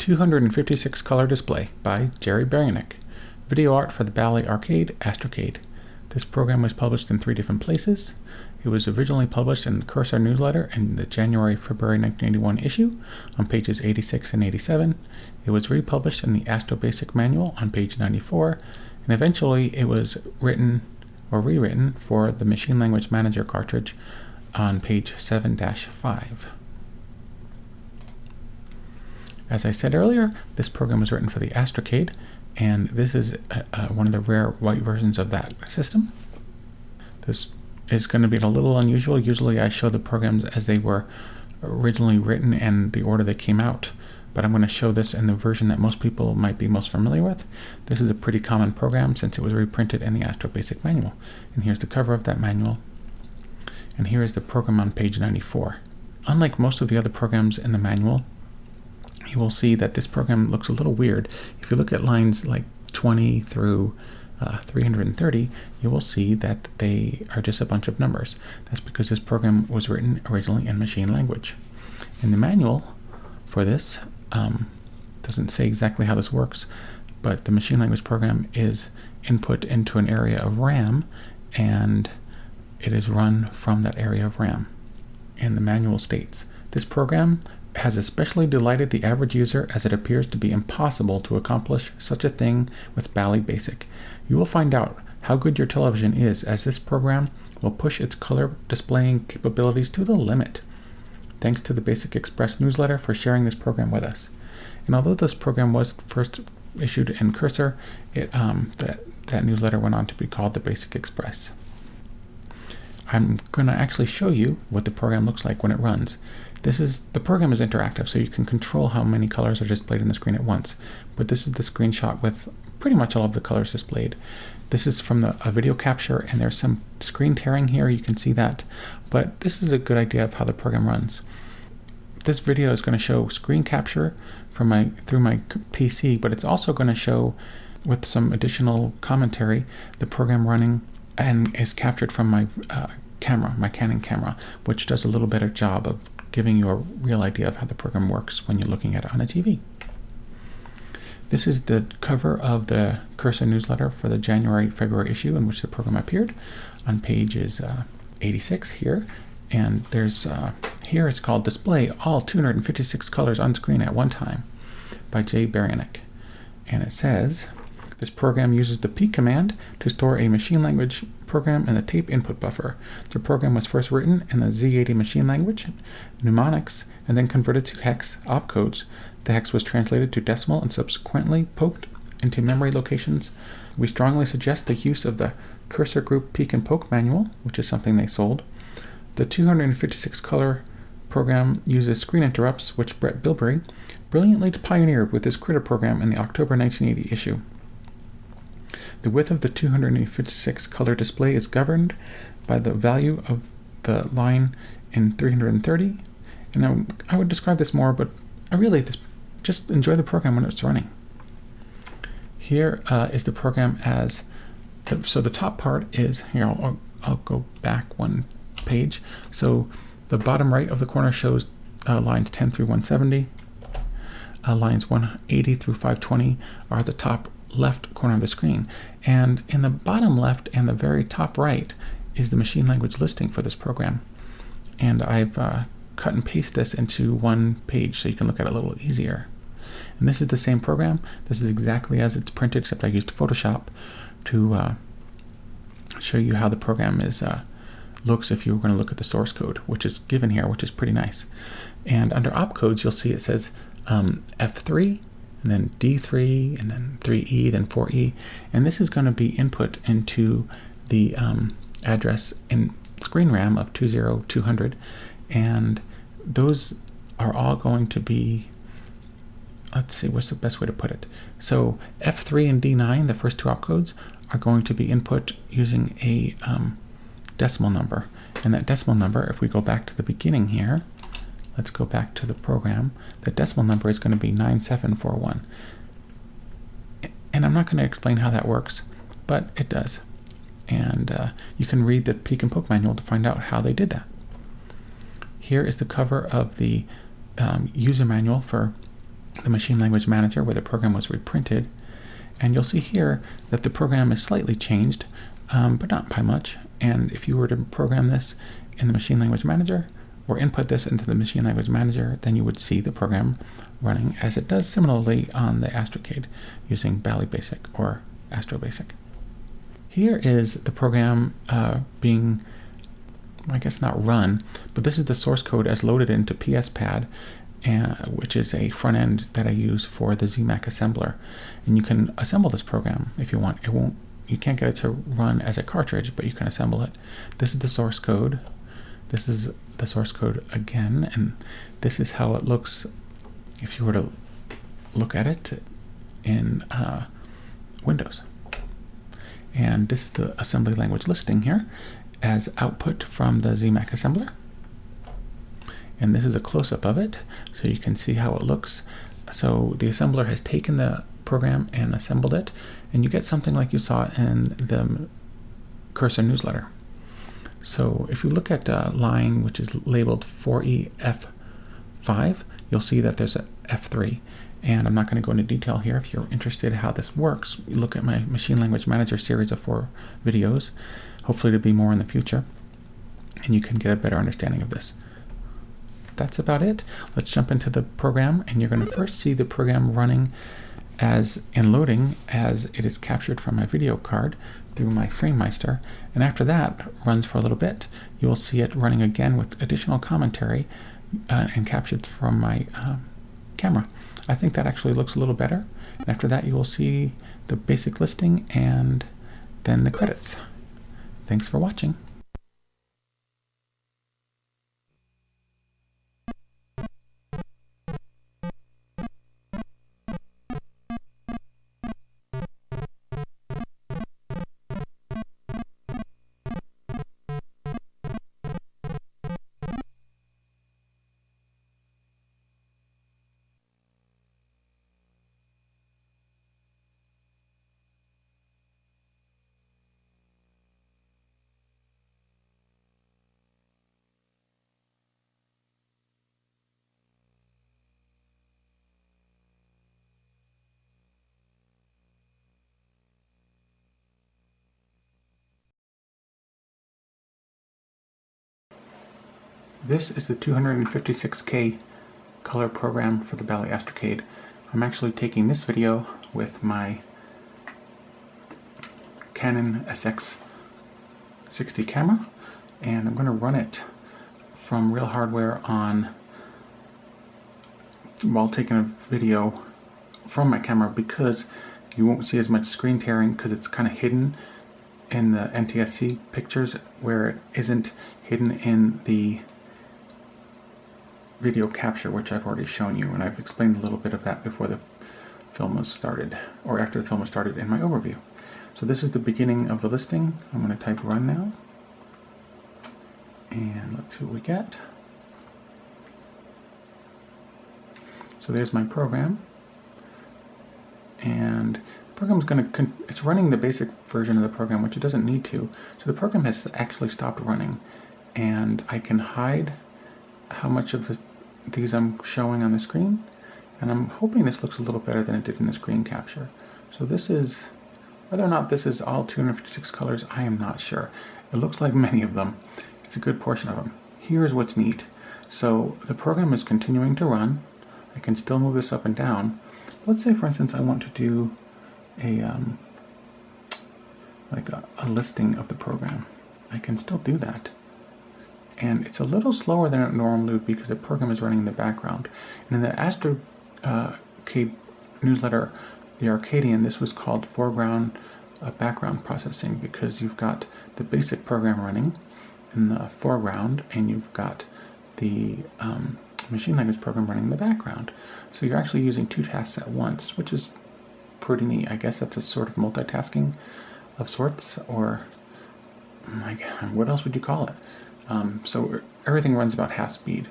256 Color Display by Jerry Burianyk. Video art for the Bally Arcade, Astrocade. This program was published in 3 different places. It was originally published in the Cursor newsletter in the January-February 1981 issue on pages 86 and 87. It was republished in the AstroBASIC Manual on page 94, and eventually it was written or rewritten for the Machine Language Manager cartridge on page 7-5. As I said earlier, this program was written for the Astrocade, and this is one of the rare white versions of that system. This is going to be a little unusual. Usually I show the programs as they were originally written and the order they came out, but I'm going to show this in the version that most people might be most familiar with. This is a pretty common program since it was reprinted in the AstroBASIC Manual. And here's the cover of that manual. And here is the program on page 94. Unlike most of the other programs in the manual, you will see that this program looks a little weird. If you look at lines like 20 through 330, you will see that they are just a bunch of numbers. That's because this program was written originally in machine language. In the manual for this, doesn't say exactly how this works, but the machine language program is input into an area of RAM, and it is run from that area of RAM. And the manual states, this program has especially delighted the average user as it appears to be impossible to accomplish such a thing with BallyBASIC. You will find out how good your television is as this program will push its color displaying capabilities to the limit. Thanks to the Basic Express newsletter for sharing this program with us. And although this program was first issued in Cursor, that newsletter went on to be called the Basic Express. I'm going to actually show you what the program looks like when it runs. The program is interactive, so you can control how many colors are displayed on the screen at once. But this is the screenshot with pretty much all of the colors displayed. This is from a video capture, and there's some screen tearing here, you can see that. But this is a good idea of how the program runs. This video is going to show screen capture through my PC, but it's also going to show, with some additional commentary, the program running and is captured from my camera, my Canon camera, which does a little better job of giving you a real idea of how the program works when you're looking at it on a TV. This is the cover of the Cursor newsletter for the January-February issue in which the program appeared on pages 86 here. And there's here it's called Display All 256 Colors on Screen at One Time by Jerry Burianyk. And it says, this program uses the P command to store a machine language program in the tape input buffer. The program was first written in the Z80 machine language, mnemonics, and then converted to hex opcodes. The hex was translated to decimal and subsequently poked into memory locations. We strongly suggest the use of the Cursor Group Peek and Poke manual, which is something they sold. The 256 color program uses screen interrupts, which Brett Bilberry brilliantly pioneered with his Critter program in the October 1980 issue. The width of the 256 color display is governed by the value of the line in 330. And I would describe this more, but just enjoy the program when it's running. Here is the program as, so the top part is, here I'll go back one page. So the bottom right of the corner shows lines 10 through 170. Lines 180 through 520 are the top left corner of the screen, and in the bottom left and the very top right is the machine language listing for this program, and I've cut and pasted this into one page so you can look at it a little easier. And this is the same program. This is exactly as it's printed, except I used Photoshop to show you how the program looks if you were going to look at the source code, which is given here, which is pretty nice. And under opcodes you'll see it says F3, and then D3, and then 3E, then 4E, and this is going to be input into the address in screen RAM of 20200, and those are all going to be, let's see, what's the best way to put it? So F3 and D9, the first 2 opcodes, are going to be input using a decimal number, and that decimal number, if we go back to the beginning here, let's go back to the program. The decimal number is going to be 9741. And I'm not going to explain how that works, but it does. And you can read the Peek and Poke manual to find out how they did that. Here is the cover of the user manual for the Machine Language Manager where the program was reprinted, and you'll see here that the program is slightly changed, but not by much. And if you were to program this in the Machine Language Manager, or input this into the Machine Language Manager, then you would see the program running as it does similarly on the Astrocade using Bally BASIC or AstroBASIC. Here is the program being, I guess not run, but this is the source code as loaded into PSPad, which is a front end that I use for the ZMAC assembler. And you can assemble this program if you want. You can't get it to run as a cartridge, but you can assemble it. This is the source code. This is the source code again, and this is how it looks if you were to look at it in Windows. And this is the assembly language listing here as output from the ZMAC assembler. And this is a close-up of it, so you can see how it looks. So the assembler has taken the program and assembled it, and you get something like you saw in the cursor newsletter. So if you look at line which is labeled 4EF5, you'll see that there's a F3. And I'm not going to go into detail here. If you're interested in how this works, you look at my Machine Language Manager series of 4 videos. Hopefully there'll be more in the future, and you can get a better understanding of this. That's about it. Let's jump into the program, and you're going to first see the program running as in loading as it is captured from my video card through my FrameMeister, and after that runs for a little bit. You will see it running again with additional commentary and captured from my camera. I think that actually looks a little better. And after that you will see the basic listing and then the credits. Thanks for watching. This is the 256K color program for the Bally Arcade. I'm actually taking this video with my Canon SX60 camera, and I'm going to run it from real hardware while taking a video from my camera, because you won't see as much screen tearing because it's kind of hidden in the NTSC pictures where it isn't hidden in the video capture, which I've already shown you, and I've explained a little bit of that before the film was started, or after the film was started in my overview. So this is the beginning of the listing. I'm going to type run now, and let's see what we get. So there's my program, and the program's it's running the basic version of the program, which it doesn't need to. So the program has actually stopped running, and I can hide how much of these I'm showing on the screen, and I'm hoping this looks a little better than it did in the screen capture. So this is, whether or not this is all 256 colors, I am not sure. It looks like many of them. It's a good portion of them. Here's what's neat. So the program is continuing to run. I can still move this up and down. Let's say, for instance, I want to do a listing of the program. I can still do that. And it's a little slower than it normally would be because the program is running in the background. And in the Astrocade newsletter, the Arcadian, this was called foreground background processing, because you've got the basic program running in the foreground and you've got the machine language program running in the background. So you're actually using 2 tasks at once, which is pretty neat. I guess that's a sort of multitasking of sorts, or what else would you call it? So everything runs about half speed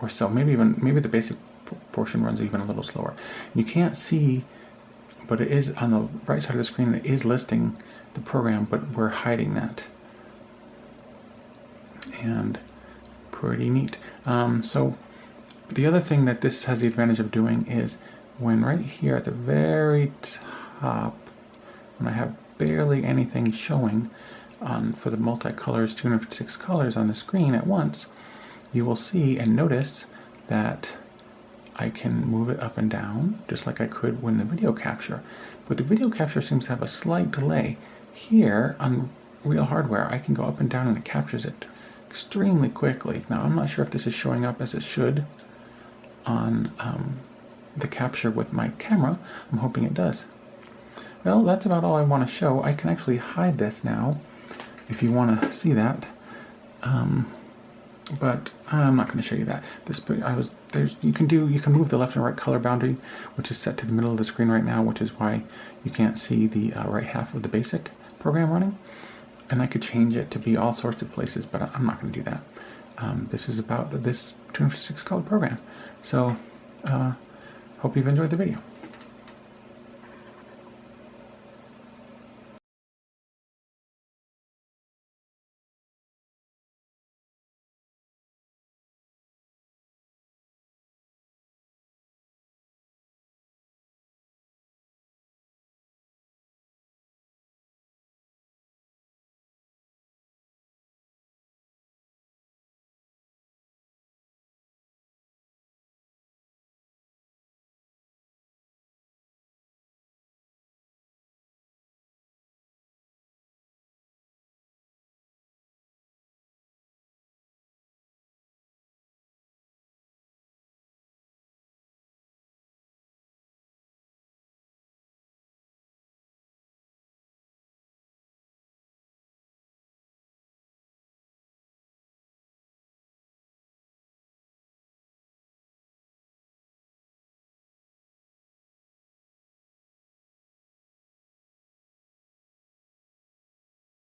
or so. Maybe the basic portion runs even a little slower. You can't see, but it is on the right side of the screen. It is listing the program, but we're hiding that. And pretty neat. So The other thing that this has the advantage of doing is when right here at the very top, when I have barely anything showing for the multicolors, 256 colors on the screen at once, you will see and notice that I can move it up and down just like I could when the video capture. But the video capture seems to have a slight delay. Here on real hardware, I can go up and down and it captures it extremely quickly. Now I'm not sure if this is showing up as it should on the capture with my camera. I'm hoping it does. Well, that's about all I want to show. I can actually hide this now if you want to see that. But I'm not going to show you that. You can move the left and right color boundary, which is set to the middle of the screen right now, which is why you can't see the right half of the BASIC program running. And I could change it to be all sorts of places, but I'm not going to do that. This is about this 256 color program. So, hope you've enjoyed the video.